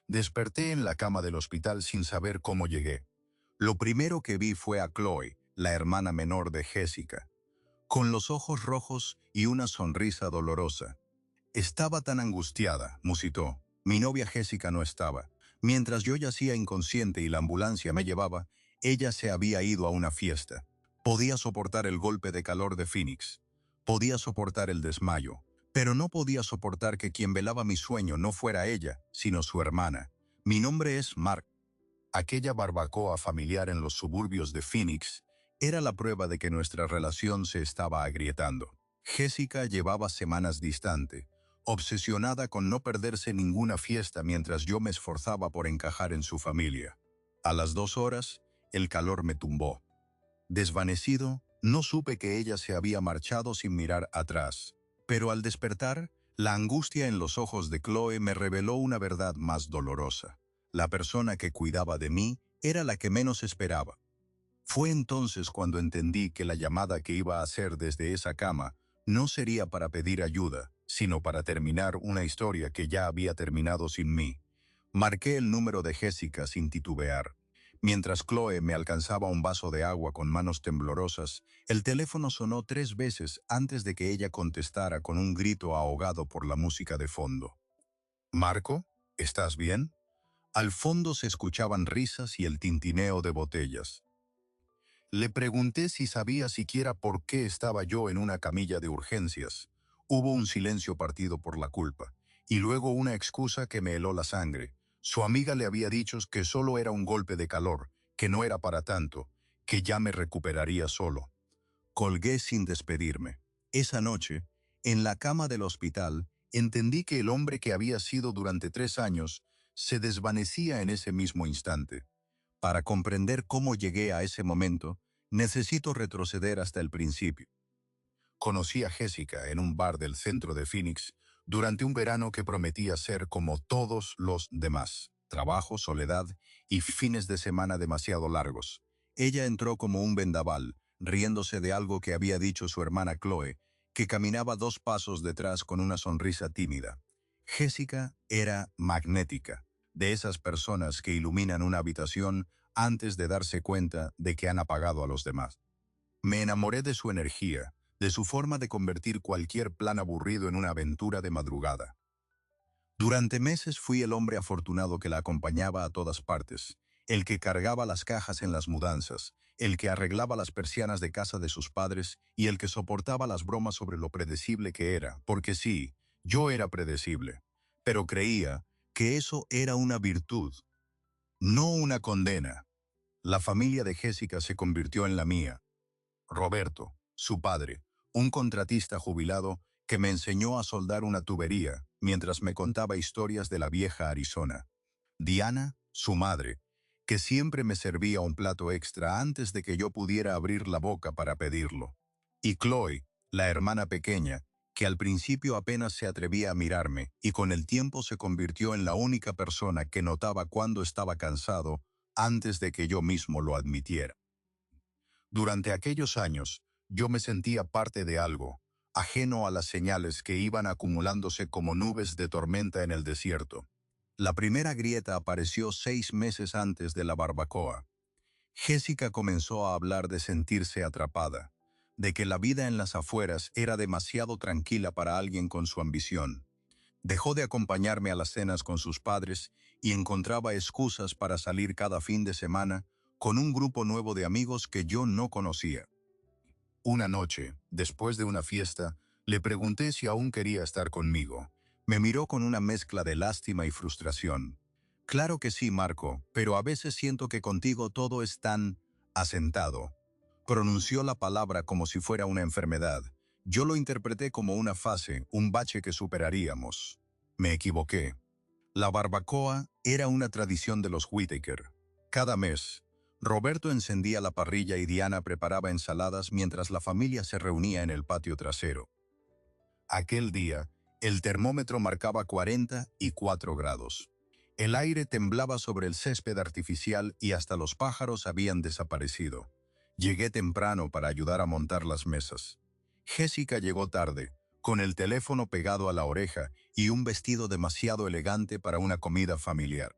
Desperté en la cama del hospital sin saber cómo llegué. Lo primero que vi fue a Chloe, la hermana menor de Jessica, con los ojos rojos y una sonrisa dolorosa. Estaba tan angustiada, musitó. Mi novia Jessica no estaba. Mientras yo yacía inconsciente y la ambulancia me llevaba, ella se había ido a una fiesta. Podía soportar el golpe de calor de Phoenix. Podía soportar el desmayo. Pero no podía soportar que quien velaba mi sueño no fuera ella, sino su hermana. Mi nombre es Mark. Aquella barbacoa familiar en los suburbios de Phoenix Era la prueba de que nuestra relación se estaba agrietando. Jessica llevaba semanas distante, obsesionada con no perderse ninguna fiesta mientras yo me esforzaba por encajar en su familia. A las 2 horas, el calor me tumbó. Desvanecido, no supe que ella se había marchado sin mirar atrás. Pero al despertar, la angustia en los ojos de Chloe me reveló una verdad más dolorosa. La persona que cuidaba de mí era la que menos esperaba. Fue entonces cuando entendí que la llamada que iba a hacer desde esa cama no sería para pedir ayuda, sino para terminar una historia que ya había terminado sin mí. Marqué el número de Jessica sin titubear. Mientras Chloe me alcanzaba un vaso de agua con manos temblorosas, el teléfono sonó 3 veces antes de que ella contestara con un grito ahogado por la música de fondo. «Marco, ¿estás bien?» Al fondo se escuchaban risas y el tintineo de botellas. Le pregunté si sabía siquiera por qué estaba yo en una camilla de urgencias. Hubo un silencio partido por la culpa, y luego una excusa que me heló la sangre. Su amiga le había dicho que solo era un golpe de calor, que no era para tanto, que ya me recuperaría solo. Colgué sin despedirme. Esa noche, en la cama del hospital, entendí que el hombre que había sido durante 3 años se desvanecía en ese mismo instante. Para comprender cómo llegué a ese momento, necesito retroceder hasta el principio. Conocí a Jessica en un bar del centro de Phoenix durante un verano que prometía ser como todos los demás. Trabajo, soledad y fines de semana demasiado largos. Ella entró como un vendaval, riéndose de algo que había dicho su hermana Chloe, que caminaba 2 pasos detrás con una sonrisa tímida. Jessica era magnética, de esas personas que iluminan una habitación antes de darse cuenta de que han apagado a los demás. Me enamoré de su energía, de su forma de convertir cualquier plan aburrido en una aventura de madrugada. Durante meses fui el hombre afortunado que la acompañaba a todas partes, el que cargaba las cajas en las mudanzas, el que arreglaba las persianas de casa de sus padres y el que soportaba las bromas sobre lo predecible que era, porque sí, yo era predecible, pero creía que eso era una virtud, no una condena. La familia de Jessica se convirtió en la mía. Roberto, su padre, un contratista jubilado que me enseñó a soldar una tubería mientras me contaba historias de la vieja Arizona. Diana, su madre, que siempre me servía un plato extra antes de que yo pudiera abrir la boca para pedirlo. Y Chloe, la hermana pequeña, que al principio apenas se atrevía a mirarme y con el tiempo se convirtió en la única persona que notaba cuando estaba cansado antes de que yo mismo lo admitiera. Durante aquellos años, yo me sentía parte de algo, ajeno a las señales que iban acumulándose como nubes de tormenta en el desierto. La primera grieta apareció 6 meses antes de la barbacoa. Jessica comenzó a hablar de sentirse atrapada, de que la vida en las afueras era demasiado tranquila para alguien con su ambición. Dejó de acompañarme a las cenas con sus padres y encontraba excusas para salir cada fin de semana con un grupo nuevo de amigos que yo no conocía. Una noche, después de una fiesta, le pregunté si aún quería estar conmigo. Me miró con una mezcla de lástima y frustración. Claro que sí, Marco, pero a veces siento que contigo todo es tan asentado. Pronunció la palabra como si fuera una enfermedad. Yo lo interpreté como una fase, un bache que superaríamos. Me equivoqué. La barbacoa era una tradición de los Whittaker. Cada mes, Roberto encendía la parrilla y Diana preparaba ensaladas mientras la familia se reunía en el patio trasero. Aquel día, el termómetro marcaba 44 grados. El aire temblaba sobre el césped artificial y hasta los pájaros habían desaparecido. Llegué temprano para ayudar a montar las mesas. Jessica llegó tarde, con el teléfono pegado a la oreja y un vestido demasiado elegante para una comida familiar.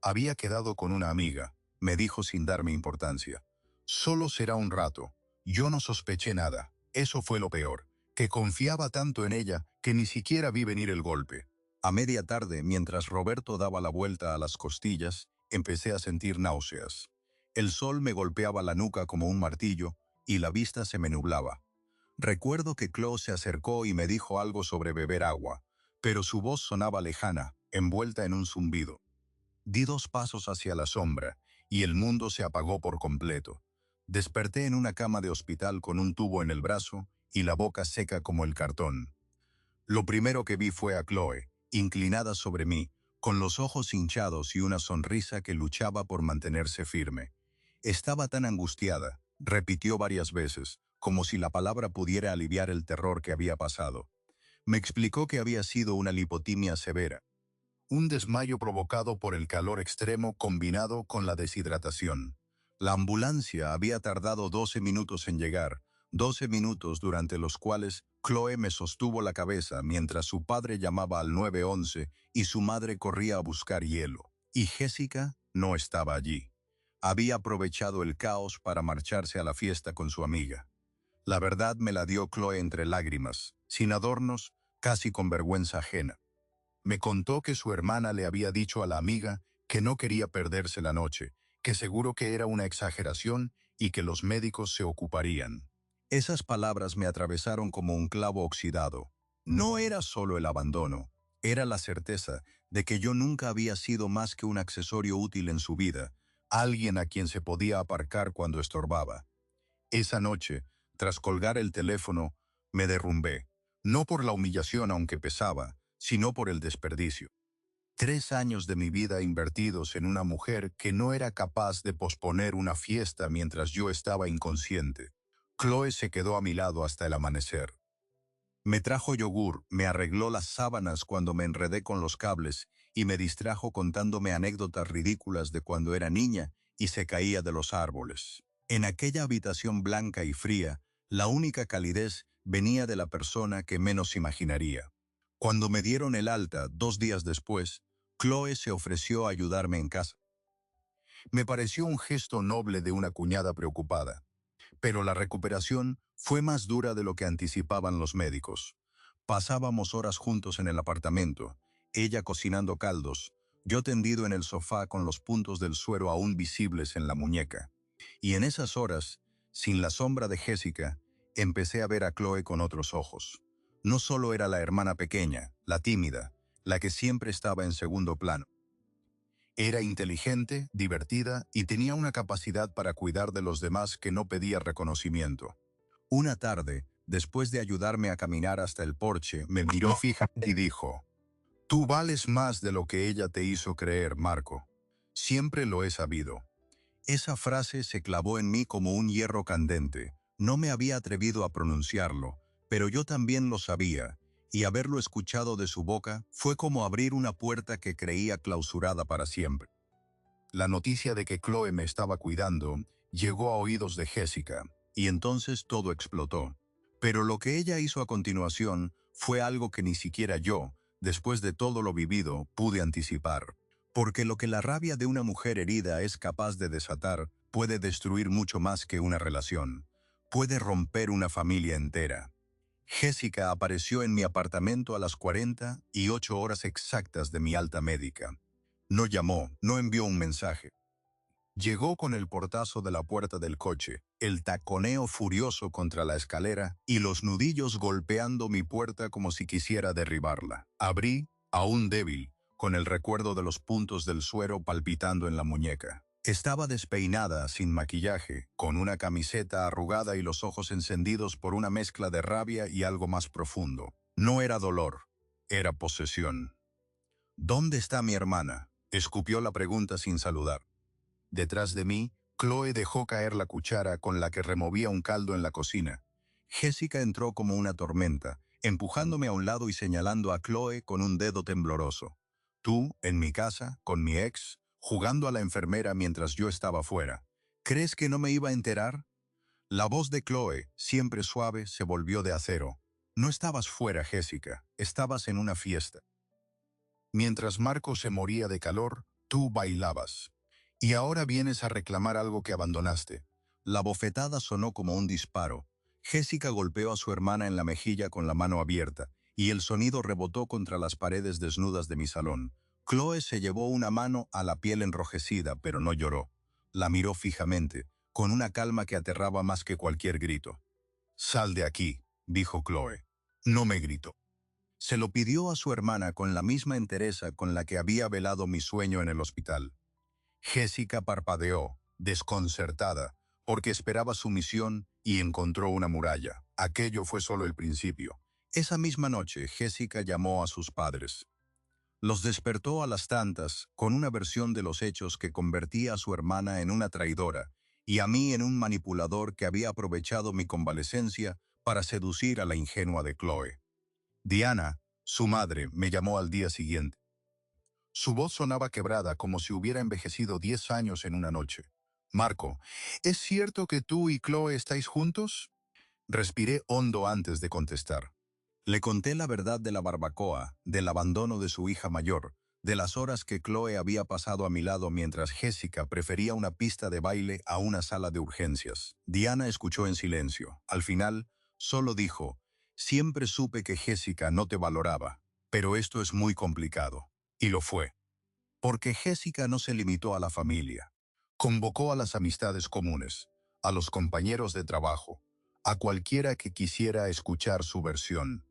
Había quedado con una amiga, me dijo sin darme importancia. Solo será un rato. Yo no sospeché nada. Eso fue lo peor, que confiaba tanto en ella que ni siquiera vi venir el golpe. A media tarde, mientras Roberto daba la vuelta a las costillas, empecé a sentir náuseas. El sol me golpeaba la nuca como un martillo y la vista se me nublaba. Recuerdo que Chloe se acercó y me dijo algo sobre beber agua, pero su voz sonaba lejana, envuelta en un zumbido. Di 2 pasos hacia la sombra, y el mundo se apagó por completo. Desperté en una cama de hospital con un tubo en el brazo y la boca seca como el cartón. Lo primero que vi fue a Chloe, inclinada sobre mí, con los ojos hinchados y una sonrisa que luchaba por mantenerse firme. Estaba tan angustiada, repitió varias veces, como si la palabra pudiera aliviar el terror que había pasado. Me explicó que había sido una lipotimia severa, un desmayo provocado por el calor extremo combinado con la deshidratación. La ambulancia había tardado 12 minutos en llegar, 12 minutos durante los cuales Chloe me sostuvo la cabeza mientras su padre llamaba al 911 y su madre corría a buscar hielo. Y Jessica no estaba allí. Había aprovechado el caos para marcharse a la fiesta con su amiga. La verdad me la dio Chloe entre lágrimas, sin adornos, casi con vergüenza ajena. Me contó que su hermana le había dicho a la amiga que no quería perderse la noche, que seguro que era una exageración y que los médicos se ocuparían. Esas palabras me atravesaron como un clavo oxidado. No era solo el abandono, era la certeza de que yo nunca había sido más que un accesorio útil en su vida, alguien a quien se podía aparcar cuando estorbaba. Esa noche, tras colgar el teléfono, me derrumbé, no por la humillación aunque pesaba, sino por el desperdicio. 3 años de mi vida invertidos en una mujer que no era capaz de posponer una fiesta mientras yo estaba inconsciente. Chloe se quedó a mi lado hasta el amanecer. Me trajo yogur, me arregló las sábanas cuando me enredé con los cables y me distrajo contándome anécdotas ridículas de cuando era niña y se caía de los árboles. En aquella habitación blanca y fría, la única calidez venía de la persona que menos imaginaría. Cuando me dieron el alta 2 días después, Chloe se ofreció a ayudarme en casa. Me pareció un gesto noble de una cuñada preocupada, pero la recuperación fue más dura de lo que anticipaban los médicos. Pasábamos horas juntos en el apartamento, ella cocinando caldos, yo tendido en el sofá con los puntos del suero aún visibles en la muñeca. Y en esas horas, sin la sombra de Jessica, empecé a ver a Chloe con otros ojos. No solo era la hermana pequeña, la tímida, la que siempre estaba en segundo plano. Era inteligente, divertida y tenía una capacidad para cuidar de los demás que no pedía reconocimiento. Una tarde, después de ayudarme a caminar hasta el porche, me miró fija y dijo: «Tú vales más de lo que ella te hizo creer, Marco. Siempre lo he sabido». Esa frase se clavó en mí como un hierro candente. No me había atrevido a pronunciarlo, pero yo también lo sabía, y haberlo escuchado de su boca fue como abrir una puerta que creía clausurada para siempre. La noticia de que Chloe me estaba cuidando llegó a oídos de Jessica, y entonces todo explotó. Pero lo que ella hizo a continuación fue algo que ni siquiera yo, después de todo lo vivido, pude anticipar. Porque lo que la rabia de una mujer herida es capaz de desatar puede destruir mucho más que una relación. Puede romper una familia entera. Jessica apareció en mi apartamento a las 48 horas exactas de mi alta médica. No llamó, no envió un mensaje. Llegó con el portazo de la puerta del coche, el taconeo furioso contra la escalera y los nudillos golpeando mi puerta como si quisiera derribarla. Abrí, aún débil, con el recuerdo de los puntos del suero palpitando en la muñeca. Estaba despeinada, sin maquillaje, con una camiseta arrugada y los ojos encendidos por una mezcla de rabia y algo más profundo. No era dolor, era posesión. «¿Dónde está mi hermana?», escupió la pregunta sin saludar. Detrás de mí, Chloe dejó caer la cuchara con la que removía un caldo en la cocina. Jessica entró como una tormenta, empujándome a un lado y señalando a Chloe con un dedo tembloroso. «Tú, en mi casa, con mi ex, jugando a la enfermera mientras yo estaba fuera. ¿Crees que no me iba a enterar?». La voz de Chloe, siempre suave, se volvió de acero. «No estabas fuera, Jessica, estabas en una fiesta». Mientras Marco se moría de calor, Tú bailabas. Y ahora vienes a reclamar algo que abandonaste. La bofetada sonó como un disparo. Jessica golpeó a su hermana en la mejilla con la mano abierta, y el sonido rebotó contra las paredes desnudas de mi salón. Chloe se llevó una mano a la piel enrojecida, pero no lloró. La miró fijamente, con una calma que aterraba más que cualquier grito. Sal de aquí, dijo Chloe. No me gritó. Se lo pidió a su hermana con la misma entereza con la que había velado mi sueño en el hospital. Jessica parpadeó, desconcertada, porque esperaba su misión y encontró una muralla. Aquello fue solo el principio. Esa misma noche, Jessica llamó a sus padres. Los despertó a las tantas con una versión de los hechos que convertía a su hermana en una traidora y a mí en un manipulador que había aprovechado mi convalecencia para seducir a la ingenua de Chloe. Diana, su madre, me llamó al día siguiente. Su voz sonaba quebrada como si hubiera envejecido 10 años en una noche. Marco, ¿es cierto que tú y Chloe estáis juntos? Respiré hondo antes de contestar. Le conté la verdad de la barbacoa, del abandono de su hija mayor, de las horas que Chloe había pasado a mi lado mientras Jessica prefería una pista de baile a una sala de urgencias. Diana escuchó en silencio. Al final, solo dijo, siempre supe que Jessica no te valoraba, pero esto es muy complicado. Y lo fue. Porque Jessica no se limitó a la familia. Convocó a las amistades comunes, a los compañeros de trabajo, a cualquiera que quisiera escuchar su versión.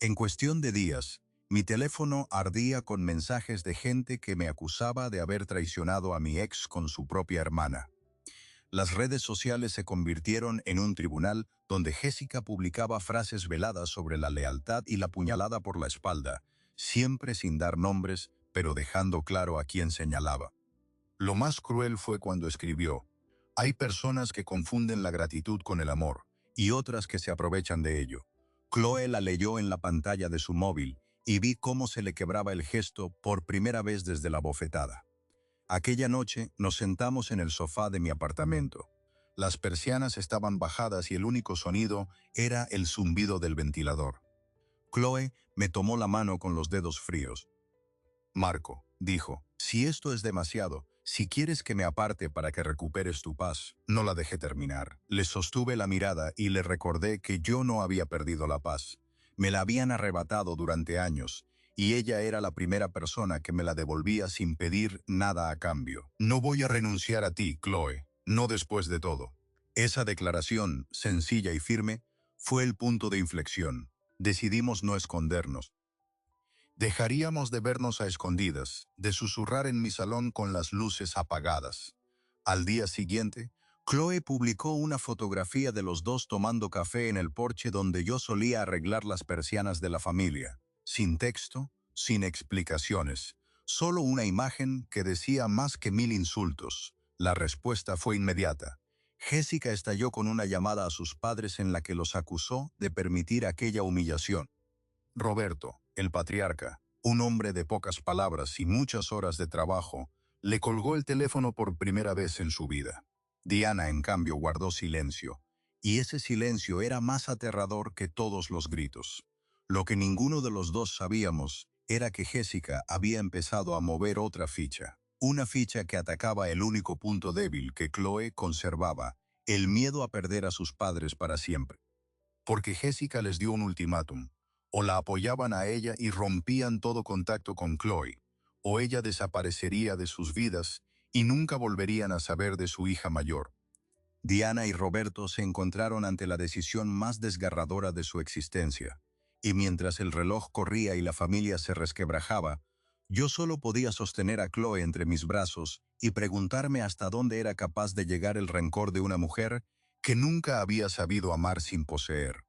En cuestión de días, mi teléfono ardía con mensajes de gente que me acusaba de haber traicionado a mi ex con su propia hermana. Las redes sociales se convirtieron en un tribunal donde Jessica publicaba frases veladas sobre la lealtad y la puñalada por la espalda, siempre sin dar nombres, pero dejando claro a quién señalaba. Lo más cruel fue cuando escribió, hay personas que confunden la gratitud con el amor, Y otras que se aprovechan de ello. Chloe la leyó en la pantalla de su móvil y vi cómo se le quebraba el gesto por primera vez desde la bofetada. Aquella noche nos sentamos en el sofá de mi apartamento. Las persianas estaban bajadas y el único sonido era el zumbido del ventilador. Chloe me tomó la mano con los dedos fríos. Marco, dijo, Si esto es demasiado, si quieres que me aparte para que recuperes tu paz. no la dejé terminar. Le sostuve la mirada y le recordé que yo no había perdido la paz. Me la habían arrebatado durante años, y ella era la primera persona que me la devolvía sin pedir nada a cambio. No voy a renunciar a ti, Chloe, no después de todo. Esa declaración, sencilla y firme, fue el punto de inflexión. Decidimos no escondernos. Dejaríamos de vernos a escondidas, de susurrar en mi salón con las luces apagadas. Al día siguiente, Chloe publicó una fotografía de los dos tomando café en el porche donde yo solía arreglar las persianas de la familia. Sin texto, sin explicaciones, solo una imagen que decía más que 1000 insultos. La respuesta fue inmediata. Jessica estalló con una llamada a sus padres en la que los acusó de permitir aquella humillación. Roberto, el patriarca, un hombre de pocas palabras y muchas horas de trabajo, le colgó el teléfono por primera vez en su vida. Diana, en cambio, guardó silencio, y ese silencio era más aterrador que todos los gritos. Lo que ninguno de los dos sabíamos era que Jessica había empezado a mover otra ficha, una ficha que atacaba el único punto débil que Chloe conservaba, el miedo a perder a sus padres para siempre. Porque Jessica les dio un ultimátum. O la apoyaban a ella y rompían todo contacto con Chloe, o ella desaparecería de sus vidas y nunca volverían a saber de su hija mayor. Diana y Roberto se encontraron ante la decisión más desgarradora de su existencia, y mientras el reloj corría y la familia se resquebrajaba, yo solo podía sostener a Chloe entre mis brazos y preguntarme hasta dónde era capaz de llegar el rencor de una mujer Que nunca había sabido amar sin poseer.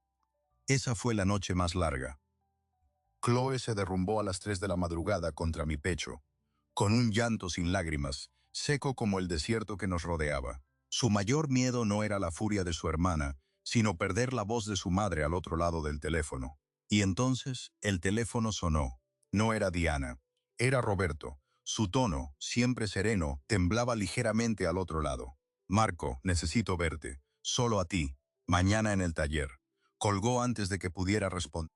Esa fue la noche más larga. Chloe se derrumbó a las 3 de la madrugada contra mi pecho, Con un llanto sin lágrimas, seco como el desierto que nos rodeaba. Su mayor miedo no era la furia de su hermana, sino perder la voz de su madre al otro lado del teléfono. Y entonces el teléfono sonó. No era Diana, era Roberto. Su tono, siempre sereno, temblaba ligeramente al otro lado. Marco, necesito verte. Solo a ti. Mañana en el taller. Colgó antes de que pudiera responder.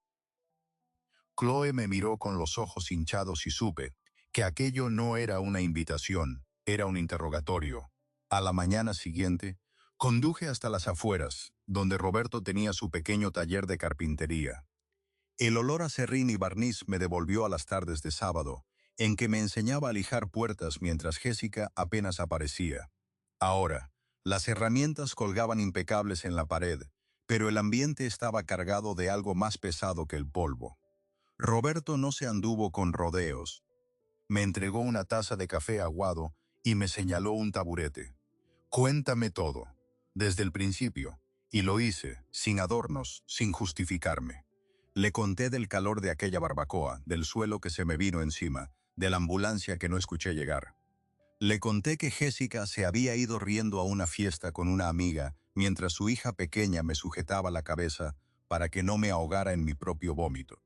Chloe me miró con los ojos hinchados y supe que aquello no era una invitación, era un interrogatorio. A la mañana siguiente, conduje hasta las afueras, donde Roberto tenía su pequeño taller de carpintería. El olor a serrín y barniz me devolvió a las tardes de sábado, en que me enseñaba a lijar puertas mientras Jessica apenas aparecía. Ahora, las herramientas colgaban impecables en la pared, pero el ambiente estaba cargado de algo más pesado que el polvo. Roberto no se anduvo con rodeos. Me entregó una taza de café aguado y me señaló un taburete. Cuéntame todo, desde el principio, y lo hice, sin adornos, sin justificarme. Le conté del calor de aquella barbacoa, del suelo que se me vino encima, de la ambulancia que no escuché llegar. Le conté que Jessica se había ido riendo a una fiesta con una amiga, mientras su hija pequeña me sujetaba la cabeza para que no me ahogara en mi propio vómito.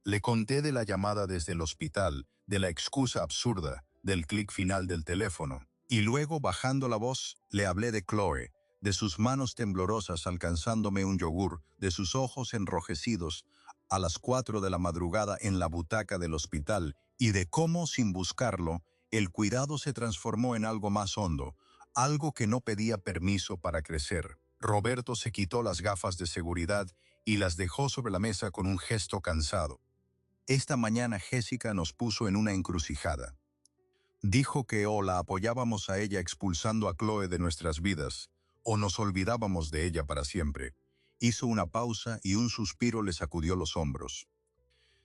Le conté de la llamada desde el hospital, de la excusa absurda, del clic final del teléfono. Y luego, bajando la voz, le hablé de Chloe, de sus manos temblorosas alcanzándome un yogur, de sus ojos enrojecidos a las 4 de la madrugada en la butaca del hospital, y de cómo, sin buscarlo, el cuidado se transformó en algo más hondo, algo que no pedía permiso para crecer. Roberto se quitó las gafas de seguridad y las dejó sobre la mesa con un gesto cansado. Esta mañana Jessica nos puso en una encrucijada. Dijo que o la apoyábamos a ella expulsando a Chloe de nuestras vidas, o nos olvidábamos de ella para siempre. Hizo una pausa y un suspiro le sacudió los hombros.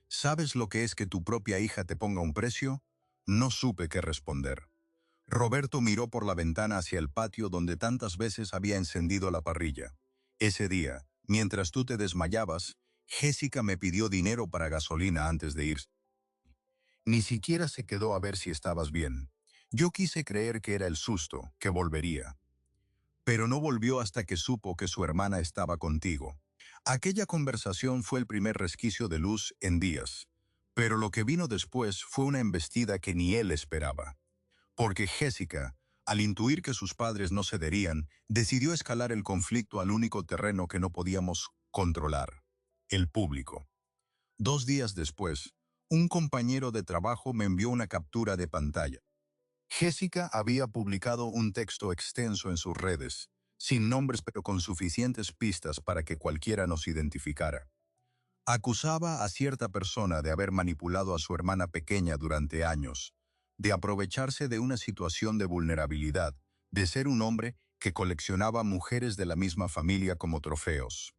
¿Sabes lo que es que tu propia hija te ponga un precio? No supe qué responder. Roberto miró por la ventana hacia el patio donde tantas veces había encendido la parrilla. Ese día, mientras tú te desmayabas, Jessica me pidió dinero para gasolina antes de irse. Ni siquiera se quedó a ver si estabas bien. Yo quise creer que era el susto, que volvería. Pero no volvió hasta que supo que su hermana estaba contigo. Aquella conversación fue el primer resquicio de luz en días. Pero lo que vino después fue una embestida que ni él esperaba. Porque Jessica, al intuir que sus padres no cederían, decidió escalar el conflicto al único terreno que no podíamos controlar: el público. 2 días después, un compañero de trabajo me envió una captura de pantalla. Jessica había publicado un texto extenso en sus redes, sin nombres pero con suficientes pistas para que cualquiera nos identificara. Acusaba a cierta persona de haber manipulado a su hermana pequeña durante años, de aprovecharse de una situación de vulnerabilidad, de ser un hombre que coleccionaba mujeres de la misma familia como trofeos.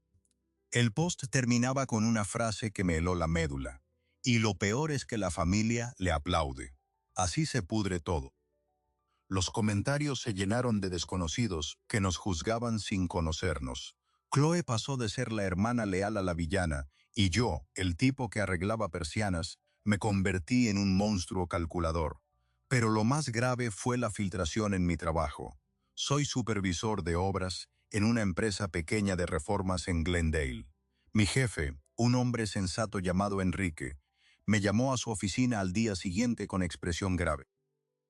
El post terminaba con una frase que me heló la médula. Y lo peor es que la familia le aplaude. Así se pudre todo. Los comentarios se llenaron de desconocidos que nos juzgaban sin conocernos. Chloe pasó de ser la hermana leal a la villana, y yo, el tipo que arreglaba persianas, me convertí en un monstruo calculador. Pero lo más grave fue la filtración en mi trabajo. Soy supervisor de obras en una empresa pequeña de reformas en Glendale. Mi jefe, un hombre sensato llamado Enrique, me llamó a su oficina al día siguiente con expresión grave.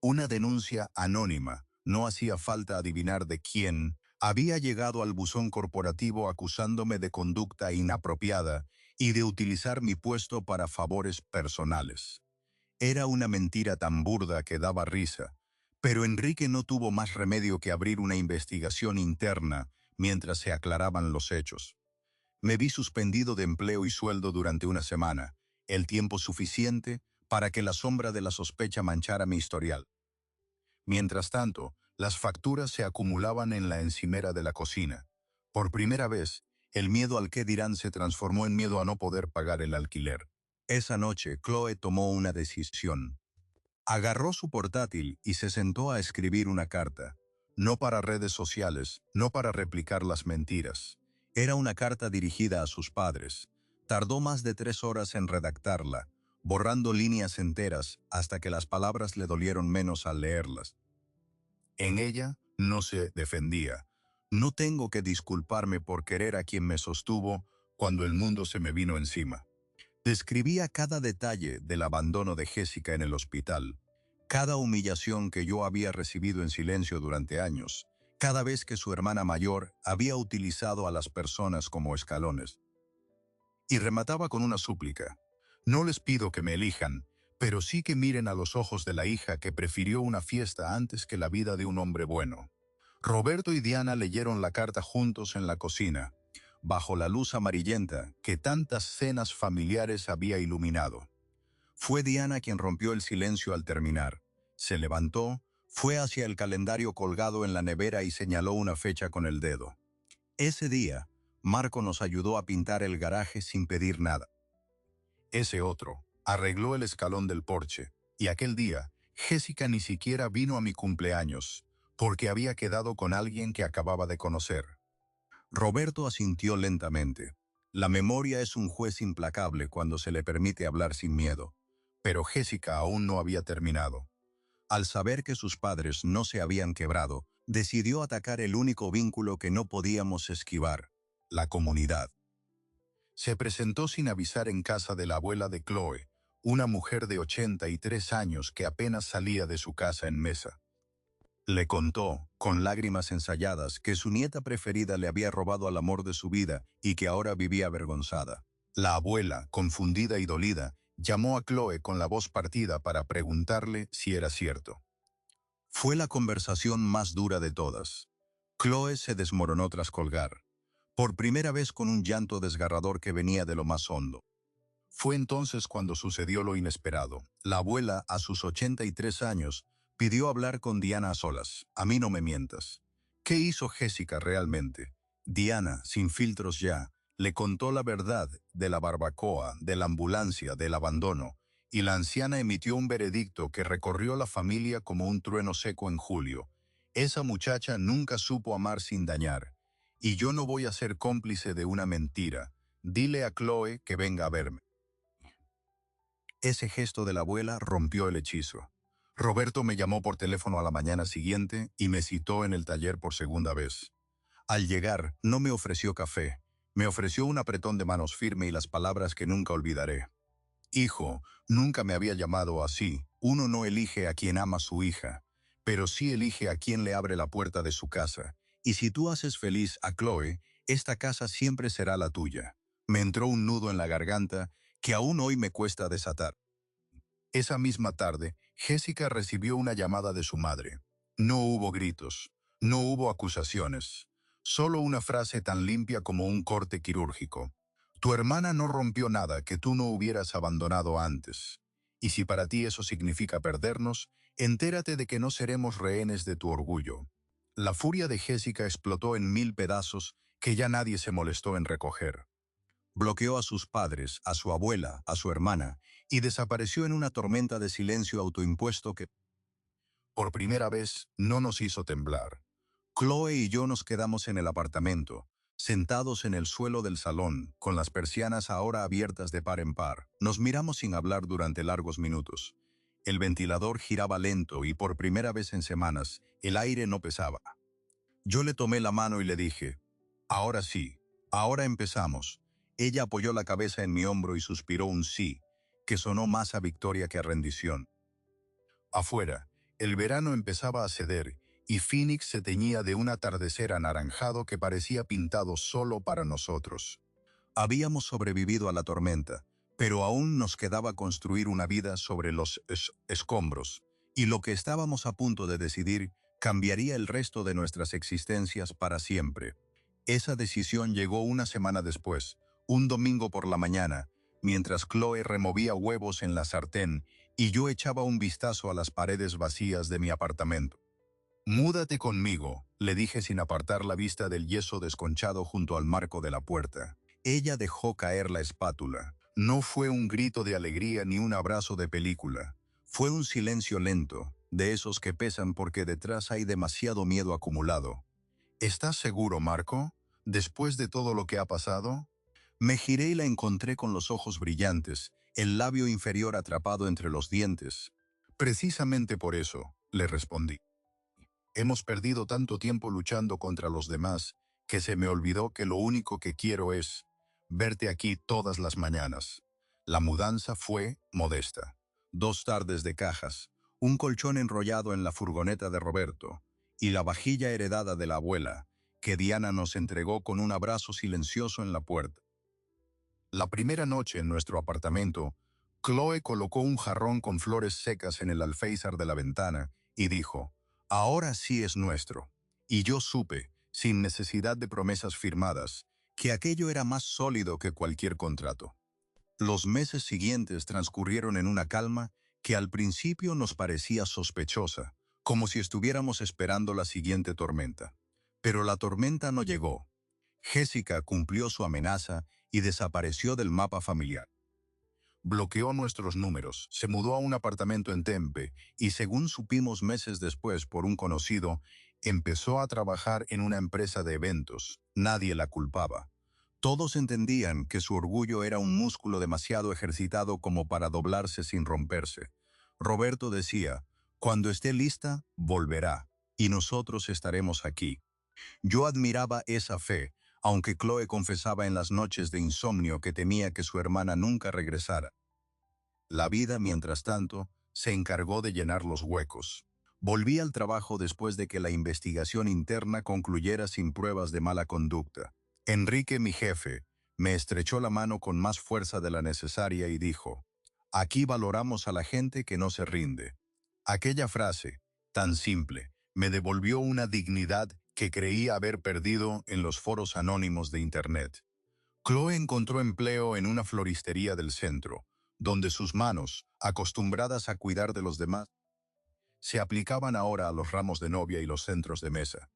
Una denuncia anónima, no hacía falta adivinar de quién, había llegado al buzón corporativo acusándome de conducta inapropiada y de utilizar mi puesto para favores personales. Era una mentira tan burda que daba risa, pero Enrique no tuvo más remedio que abrir una investigación interna mientras se aclaraban los hechos. Me vi suspendido de empleo y sueldo durante una semana, el tiempo suficiente para que la sombra de la sospecha manchara mi historial. Mientras tanto, las facturas se acumulaban en la encimera de la cocina. Por primera vez, el miedo al qué dirán se transformó en miedo a no poder pagar el alquiler. Esa noche, Chloe tomó una decisión. Agarró su portátil y se sentó a escribir una carta. No para redes sociales, no para replicar las mentiras. Era una carta dirigida a sus padres. Tardó más de 3 horas en redactarla, borrando líneas enteras hasta que las palabras le dolieron menos al leerlas. En ella no se defendía. No tengo que disculparme por querer a quien me sostuvo cuando el mundo se me vino encima. Describía cada detalle del abandono de Jessica en el hospital, cada humillación que yo había recibido en silencio durante años, cada vez que su hermana mayor había utilizado a las personas como escalones. Y remataba con una súplica. No les pido que me elijan, pero sí que miren a los ojos de la hija que prefirió una fiesta antes que la vida de un hombre bueno. Roberto y Diana leyeron la carta juntos en la cocina, bajo la luz amarillenta que tantas cenas familiares había iluminado. Fue Diana quien rompió el silencio al terminar. Se levantó, fue hacia el calendario colgado en la nevera y señaló una fecha con el dedo. Ese día, Marco nos ayudó a pintar el garaje sin pedir nada. Ese otro arregló el escalón del porche, y aquel día, Jessica ni siquiera vino a mi cumpleaños, porque había quedado con alguien que acababa de conocer. Roberto asintió lentamente. La memoria es un juez implacable cuando se le permite hablar sin miedo. Pero Jessica aún no había terminado. Al saber que sus padres no se habían quebrado, decidió atacar el único vínculo que no podíamos esquivar, la comunidad. Se presentó sin avisar en casa de la abuela de Chloe, una mujer de 83 años que apenas salía de su casa en Mesa. Le contó, con lágrimas ensayadas, que su nieta preferida le había robado al amor de su vida y que ahora vivía avergonzada. La abuela, confundida y dolida, llamó a Chloe con la voz partida para preguntarle si era cierto. Fue la conversación más dura de todas. Chloe se desmoronó tras colgar, por primera vez con un llanto desgarrador que venía de lo más hondo. Fue entonces cuando sucedió lo inesperado. La abuela, a sus 83 años, pidió hablar con Diana a solas. A mí no me mientas. ¿Qué hizo Jessica realmente? Diana, sin filtros ya, le contó la verdad de la barbacoa, de la ambulancia, del abandono, y la anciana emitió un veredicto que recorrió la familia como un trueno seco en julio. Esa muchacha nunca supo amar sin dañar. Y yo no voy a ser cómplice de una mentira. Dile a Chloe que venga a verme. Ese gesto de la abuela rompió el hechizo. Roberto me llamó por teléfono a la mañana siguiente y me citó en el taller por segunda vez. Al llegar, no me ofreció café. Me ofreció un apretón de manos firme y las palabras que nunca olvidaré. Hijo, nunca me había llamado así. Uno no elige a quien ama a su hija, pero sí elige a quien le abre la puerta de su casa. Y si tú haces feliz a Chloe, esta casa siempre será la tuya. Me entró un nudo en la garganta que aún hoy me cuesta desatar. Esa misma tarde, Jessica recibió una llamada de su madre. No hubo gritos, no hubo acusaciones, solo una frase tan limpia como un corte quirúrgico. Tu hermana no rompió nada que tú no hubieras abandonado antes. Y si para ti eso significa perdernos, entérate de que no seremos rehenes de tu orgullo. La furia de Jessica explotó en 1000 pedazos que ya nadie se molestó en recoger. Bloqueó a sus padres, a su abuela, a su hermana, y desapareció en una tormenta de silencio autoimpuesto que, por primera vez, no nos hizo temblar. Chloe y yo nos quedamos en el apartamento, sentados en el suelo del salón, con las persianas ahora abiertas de par en par. Nos miramos sin hablar durante largos minutos. El ventilador giraba lento y por primera vez en semanas, el aire no pesaba. Yo le tomé la mano y le dije, ahora sí, ahora empezamos. Ella apoyó la cabeza en mi hombro y suspiró un sí, que sonó más a victoria que a rendición. Afuera, el verano empezaba a ceder y Phoenix se teñía de un atardecer anaranjado que parecía pintado solo para nosotros. Habíamos sobrevivido a la tormenta, pero aún nos quedaba construir una vida sobre los escombros, y lo que estábamos a punto de decidir cambiaría el resto de nuestras existencias para siempre. Esa decisión llegó una semana después, un domingo por la mañana, mientras Chloe removía huevos en la sartén y yo echaba un vistazo a las paredes vacías de mi apartamento. «Múdate conmigo», le dije sin apartar la vista del yeso desconchado junto al marco de la puerta. Ella dejó caer la espátula. No fue un grito de alegría ni un abrazo de película. Fue un silencio lento, de esos que pesan porque detrás hay demasiado miedo acumulado. «¿Estás seguro, Marco? ¿Después de todo lo que ha pasado?» Me giré y la encontré con los ojos brillantes, el labio inferior atrapado entre los dientes. «Precisamente por eso», le respondí. «Hemos perdido tanto tiempo luchando contra los demás que se me olvidó que lo único que quiero es verte aquí todas las mañanas». La mudanza fue modesta. 2 tardes de cajas, un colchón enrollado en la furgoneta de Roberto y la vajilla heredada de la abuela, que Diana nos entregó con un abrazo silencioso en la puerta. La primera noche en nuestro apartamento, Chloe colocó un jarrón con flores secas en el alféizar de la ventana y dijo, «Ahora sí es nuestro». Y yo supe, sin necesidad de promesas firmadas, que aquello era más sólido que cualquier contrato. Los meses siguientes transcurrieron en una calma que al principio nos parecía sospechosa, como si estuviéramos esperando la siguiente tormenta. Pero la tormenta no llegó. Jessica cumplió su amenaza y desapareció del mapa familiar. Bloqueó nuestros números, se mudó a un apartamento en Tempe y, según supimos meses después por un conocido, empezó a trabajar en una empresa de eventos. Nadie la culpaba. Todos entendían que su orgullo era un músculo demasiado ejercitado como para doblarse sin romperse. Roberto decía, «Cuando esté lista, volverá, y nosotros estaremos aquí». Yo admiraba esa fe, aunque Chloe confesaba en las noches de insomnio que temía que su hermana nunca regresara. La vida, mientras tanto, se encargó de llenar los huecos. Volví al trabajo después de que la investigación interna concluyera sin pruebas de mala conducta. Enrique, mi jefe, me estrechó la mano con más fuerza de la necesaria y dijo, «Aquí valoramos a la gente que no se rinde». Aquella frase, tan simple, me devolvió una dignidad que creía haber perdido en los foros anónimos de Internet. Chloe encontró empleo en una floristería del centro, donde sus manos, acostumbradas a cuidar de los demás, se aplicaban ahora a los ramos de novia y los centros de mesa.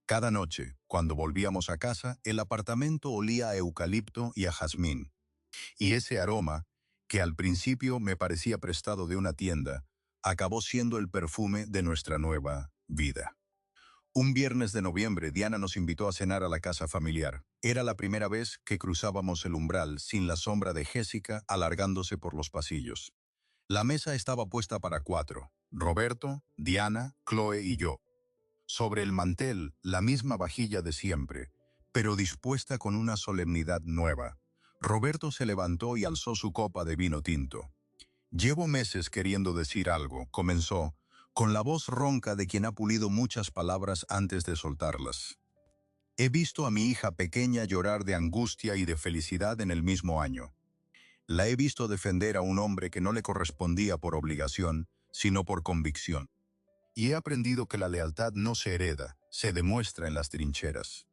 Cada noche, cuando volvíamos a casa, el apartamento olía a eucalipto y a jazmín. Y ese aroma, que al principio me parecía prestado de una tienda, acabó siendo el perfume de nuestra nueva vida. Un viernes de noviembre, Diana nos invitó a cenar a la casa familiar. Era la primera vez que cruzábamos el umbral sin la sombra de Jessica alargándose por los pasillos. La mesa estaba puesta para 4, Roberto, Diana, Chloe y yo. Sobre el mantel, la misma vajilla de siempre, pero dispuesta con una solemnidad nueva. Roberto se levantó y alzó su copa de vino tinto. «Llevo meses queriendo decir algo», comenzó, con la voz ronca de quien ha pulido muchas palabras antes de soltarlas. «He visto a mi hija pequeña llorar de angustia y de felicidad en el mismo año. La he visto defender a un hombre que no le correspondía por obligación, sino por convicción. Y he aprendido que la lealtad no se hereda, se demuestra en las trincheras».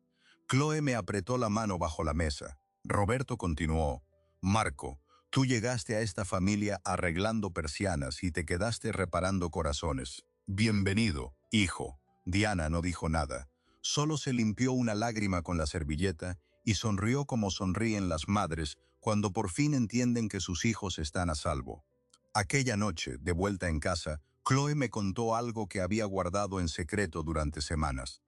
Chloe me apretó la mano bajo la mesa. Roberto continuó, «Marco, tú llegaste a esta familia arreglando persianas y te quedaste reparando corazones. Bienvenido, hijo». Diana no dijo nada. Solo se limpió una lágrima con la servilleta y sonrió como sonríen las madres cuando por fin entienden que sus hijos están a salvo. Aquella noche, de vuelta en casa, Chloe me contó algo que había guardado en secreto durante semanas.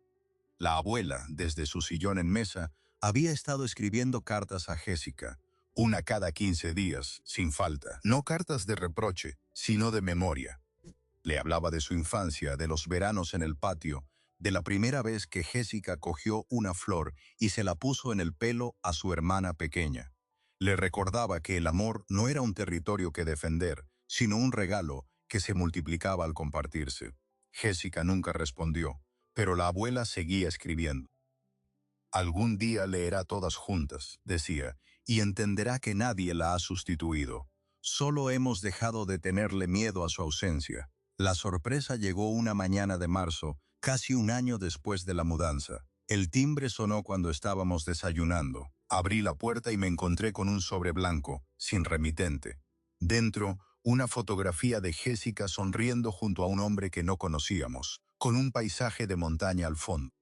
La abuela, desde su sillón en mesa, había estado escribiendo cartas a Jessica, una cada 15 días, sin falta. No cartas de reproche, sino de memoria. Le hablaba de su infancia, de los veranos en el patio, de la primera vez que Jessica cogió una flor y se la puso en el pelo a su hermana pequeña. Le recordaba que el amor no era un territorio que defender, sino un regalo que se multiplicaba al compartirse. Jessica nunca respondió, pero la abuela seguía escribiendo. «Algún día leerá todas juntas», decía, «y entenderá que nadie la ha sustituido. Solo hemos dejado de tenerle miedo a su ausencia». La sorpresa llegó una mañana de marzo, casi un año después de la mudanza. El timbre sonó cuando estábamos desayunando. Abrí la puerta y me encontré con un sobre blanco, sin remitente. Dentro, una fotografía de Jessica sonriendo junto a un hombre que no conocíamos, con un paisaje de montaña al fondo.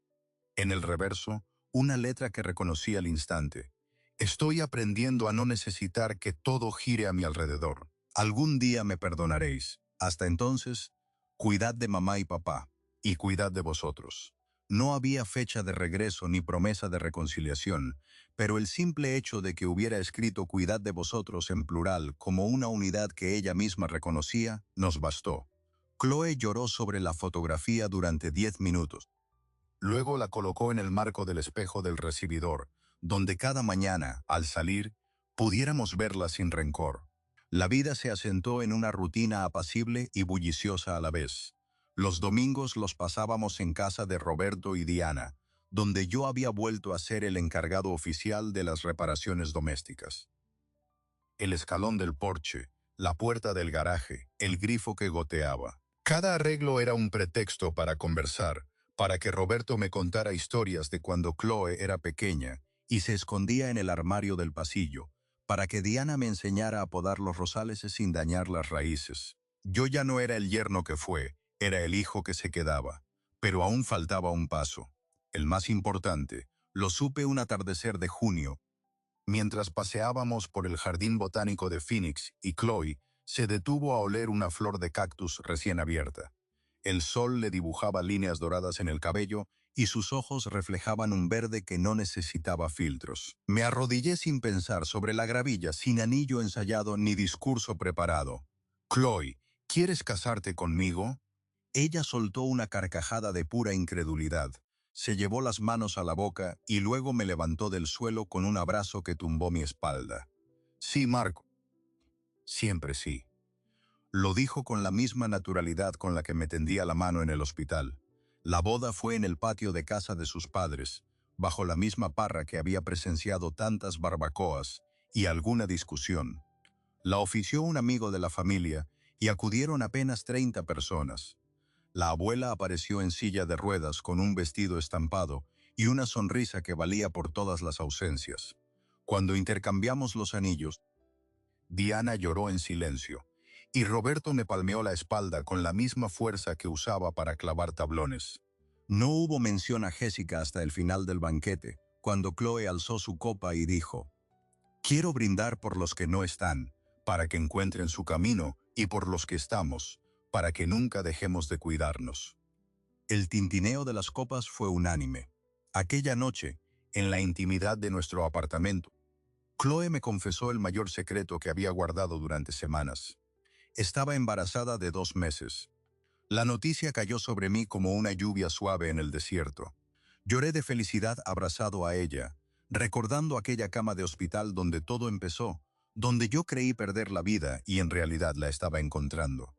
En el reverso, una letra que reconocí al instante. «Estoy aprendiendo a no necesitar que todo gire a mi alrededor. Algún día me perdonaréis. Hasta entonces, cuidad de mamá y papá, y cuidad de vosotros». No había fecha de regreso ni promesa de reconciliación, pero el simple hecho de que hubiera escrito «cuidad de vosotros» en plural como una unidad que ella misma reconocía, nos bastó. Chloe lloró sobre la fotografía durante 10 minutos. Luego la colocó en el marco del espejo del recibidor, donde cada mañana, al salir, pudiéramos verla sin rencor. La vida se asentó en una rutina apacible y bulliciosa a la vez. Los domingos los pasábamos en casa de Roberto y Diana, donde yo había vuelto a ser el encargado oficial de las reparaciones domésticas. El escalón del porche, la puerta del garaje, el grifo que goteaba. Cada arreglo era un pretexto para conversar, para que Roberto me contara historias de cuando Chloe era pequeña y se escondía en el armario del pasillo, para que Diana me enseñara a podar los rosales sin dañar las raíces. Yo ya no era el yerno que fue, era el hijo que se quedaba. Pero aún faltaba un paso. El más importante, Lo supe un atardecer de junio, mientras paseábamos por el jardín botánico de Phoenix y Chloe se detuvo a oler una flor de cactus recién abierta. El sol le dibujaba líneas doradas en el cabello y sus ojos reflejaban un verde que no necesitaba filtros. Me arrodillé sin pensar sobre la gravilla, sin anillo ensayado ni discurso preparado. «Chloe, ¿quieres casarte conmigo?» Ella soltó una carcajada de pura incredulidad. Se llevó las manos a la boca y luego me levantó del suelo con un abrazo que tumbó mi espalda. «Sí, Marco. Siempre sí». Lo dijo con la misma naturalidad con la que me tendía la mano en el hospital. La boda fue en el patio de casa de sus padres, bajo la misma parra que había presenciado tantas barbacoas y alguna discusión. La ofició un amigo de la familia y acudieron apenas 30 personas. La abuela apareció en silla de ruedas con un vestido estampado y una sonrisa que valía por todas las ausencias. Cuando intercambiamos los anillos, Diana lloró en silencio, y Roberto me palmeó la espalda con la misma fuerza que usaba para clavar tablones. No hubo mención a Jessica hasta el final del banquete, cuando Chloe alzó su copa y dijo: «Quiero brindar por los que no están, para que encuentren su camino, y por los que estamos, para que nunca dejemos de cuidarnos». El tintineo de las copas fue unánime. Aquella noche, en la intimidad de nuestro apartamento, Chloe me confesó el mayor secreto que había guardado durante semanas. Estaba embarazada de 2 meses. La noticia cayó sobre mí como una lluvia suave en el desierto. Lloré de felicidad abrazado a ella, recordando aquella cama de hospital donde todo empezó, donde yo creí perder la vida y en realidad la estaba encontrando.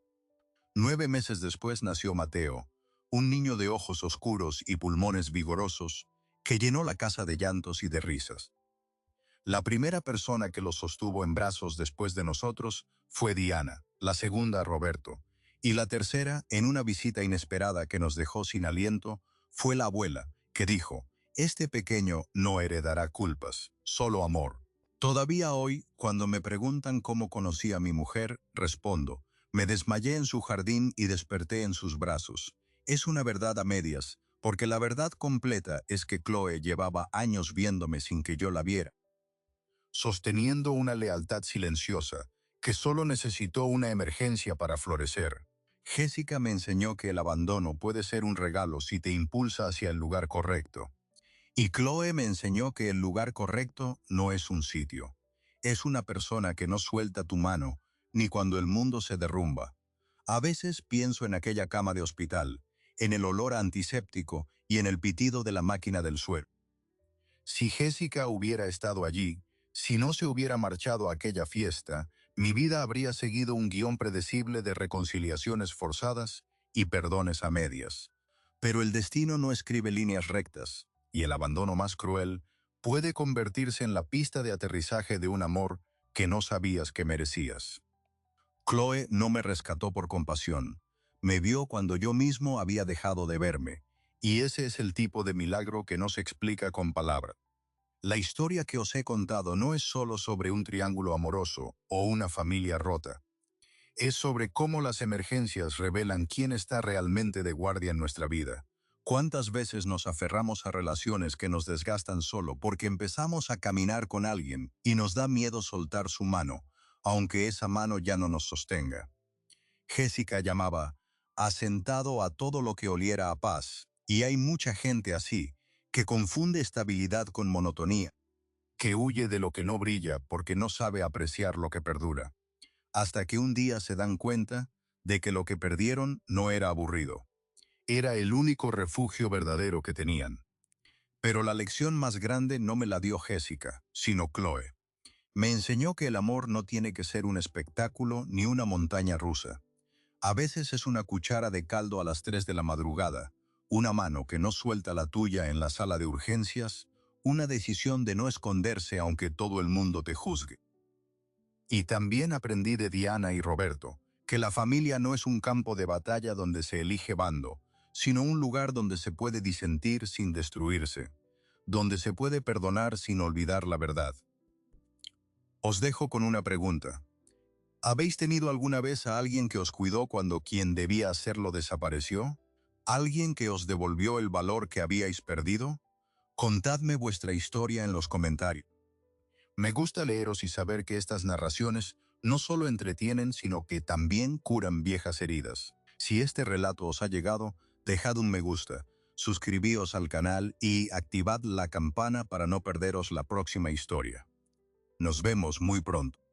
9 meses después nació Mateo, un niño de ojos oscuros y pulmones vigorosos, que llenó la casa de llantos y de risas. La primera persona que lo sostuvo en brazos después de nosotros fue Diana, la segunda Roberto, y la tercera, en una visita inesperada que nos dejó sin aliento, fue la abuela, que dijo: «Este pequeño no heredará culpas, solo amor». Todavía hoy, cuando me preguntan cómo conocí a mi mujer, respondo: me desmayé en su jardín y desperté en sus brazos. Es una verdad a medias, porque la verdad completa es que Chloe llevaba años viéndome sin que yo la viera, sosteniendo una lealtad silenciosa, que solo necesitó una emergencia para florecer. Jessica me enseñó que el abandono puede ser un regalo si te impulsa hacia el lugar correcto. Y Chloe me enseñó que el lugar correcto no es un sitio. Es una persona que no suelta tu mano, ni cuando el mundo se derrumba. A veces pienso en aquella cama de hospital, en el olor a antiséptico y en el pitido de la máquina del suero. Si Jessica hubiera estado allí, si no se hubiera marchado a aquella fiesta, mi vida habría seguido un guión predecible de reconciliaciones forzadas y perdones a medias. Pero el destino no escribe líneas rectas, y el abandono más cruel puede convertirse en la pista de aterrizaje de un amor que no sabías que merecías. Chloe no me rescató por compasión. Me vio cuando yo mismo había dejado de verme. Y ese es el tipo de milagro que no se explica con palabras. La historia que os he contado no es solo sobre un triángulo amoroso o una familia rota. Es sobre cómo las emergencias revelan quién está realmente de guardia en nuestra vida. ¿Cuántas veces nos aferramos a relaciones que nos desgastan solo porque empezamos a caminar con alguien y nos da miedo soltar su mano, aunque esa mano ya no nos sostenga? Jessica llamaba asentado a todo lo que oliera a paz, y hay mucha gente así, que confunde estabilidad con monotonía, que huye de lo que no brilla porque no sabe apreciar lo que perdura, hasta que un día se dan cuenta de que lo que perdieron no era aburrido. Era el único refugio verdadero que tenían. Pero la lección más grande no me la dio Jessica, sino Chloe. Me enseñó que el amor no tiene que ser un espectáculo ni una montaña rusa. A veces es una cuchara de caldo a las 3 de la madrugada, una mano que no suelta la tuya en la sala de urgencias, una decisión de no esconderse aunque todo el mundo te juzgue. Y también aprendí de Diana y Roberto que la familia no es un campo de batalla donde se elige bando, sino un lugar donde se puede disentir sin destruirse, donde se puede perdonar sin olvidar la verdad. Os dejo con una pregunta. ¿Habéis tenido alguna vez a alguien que os cuidó cuando quien debía hacerlo desapareció? ¿Alguien que os devolvió el valor que habíais perdido? Contadme vuestra historia en los comentarios. Me gusta leeros y saber que estas narraciones no solo entretienen, sino que también curan viejas heridas. Si este relato os ha llegado, dejad un me gusta, suscribíos al canal y activad la campana para no perderos la próxima historia. Nos vemos muy pronto.